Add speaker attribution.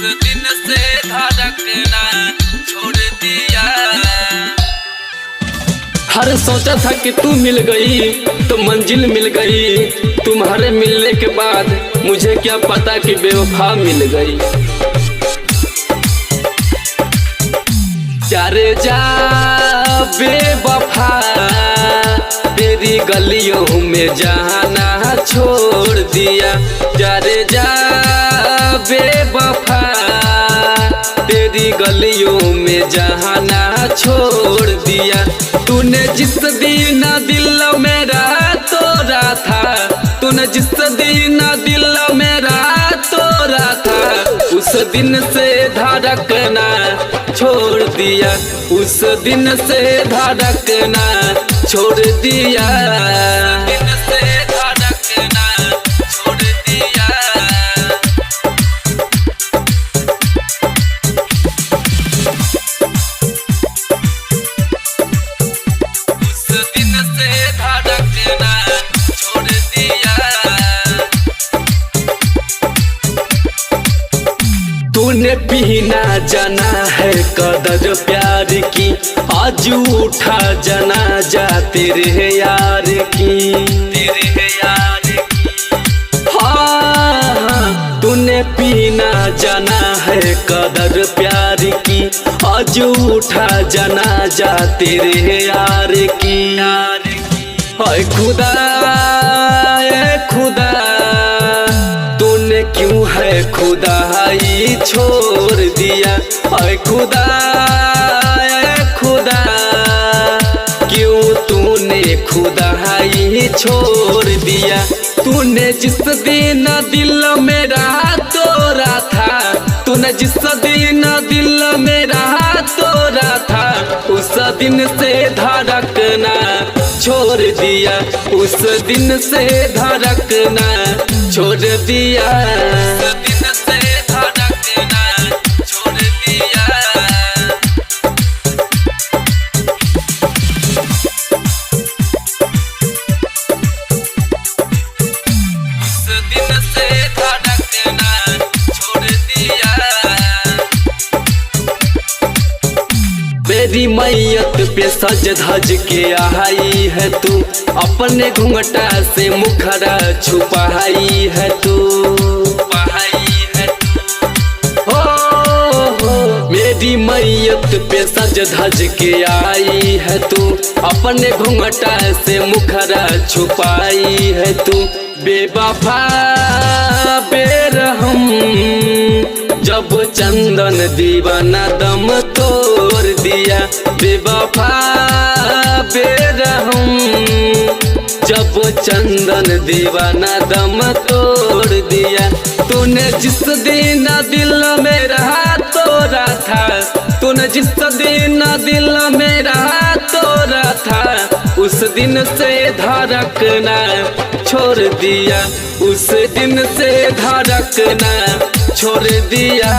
Speaker 1: दिन से धड़कना छोड़ दिया।
Speaker 2: हर सोचा था कि तू मिल गई तो मंजिल मिल गई, तुम्हारे मिलने के बाद मुझे क्या पता कि बेवफा मिल गई। जा रे जा बेवफा तेरी गलियों में जाना छोड़ दिया। जा रे जा बेवफा तेरी गलियों में जाना छोड़ दिया। तूने जिस दिन दिल मेरा तोड़ा था, तूने जिस दिन दिल मेरा तोड़ा था, उस दिन से धड़कना छोड़ दिया। उस दिन से धड़कना छोड़ दिया। दिन से धड़कना छोड़ दिया। तूने पीना जाना है कदर प्यार की, आज उठा जनाजा तेरे यार की, तेरे यार की। हाँ तूने पीना जाना है कदर प्यार की, आज उठा जनाजा तेरे यार की। हाय खुदा ए खुदा तूने क्यों है खुदाई छोड़ दिया। हाय खुदा ए खुदा क्यों तूने खुदाई छोड़ दिया। तूने जिस दिन दिल मेरा तोड़ा था, तूने जिस दिन दिल मेरा तोड़ा था, उस दिन से धड़कना छोड़ दिया। उस दिन से धड़कना छोड़ दिया। दिन से धड़कना छोड़ दिया। उस दिन से धड़कना छोड़ दिया। मेरी मैयत पे सज धज के आई है तू, अपने घूंघटा से मुखरा छुपाई है तू, हो मेरी मैयत पे सज धज के आई है तू, अपने घूंघटा से मुखरा छुपाई है तू। बेवफा बेरहम जब चंदन दीवाना दम तोड़ दिया। बेवफा बेरहम जब चंदन दीवाना दम तोड़ दिया। तूने जिस दिन दिल मेरा तोड़ा था, तूने जिस दिन दिल मेरा तोड़ा था, उस दिन से धड़कना छोड़ दिया। उस दिन से धड़कना छोड़ दिया।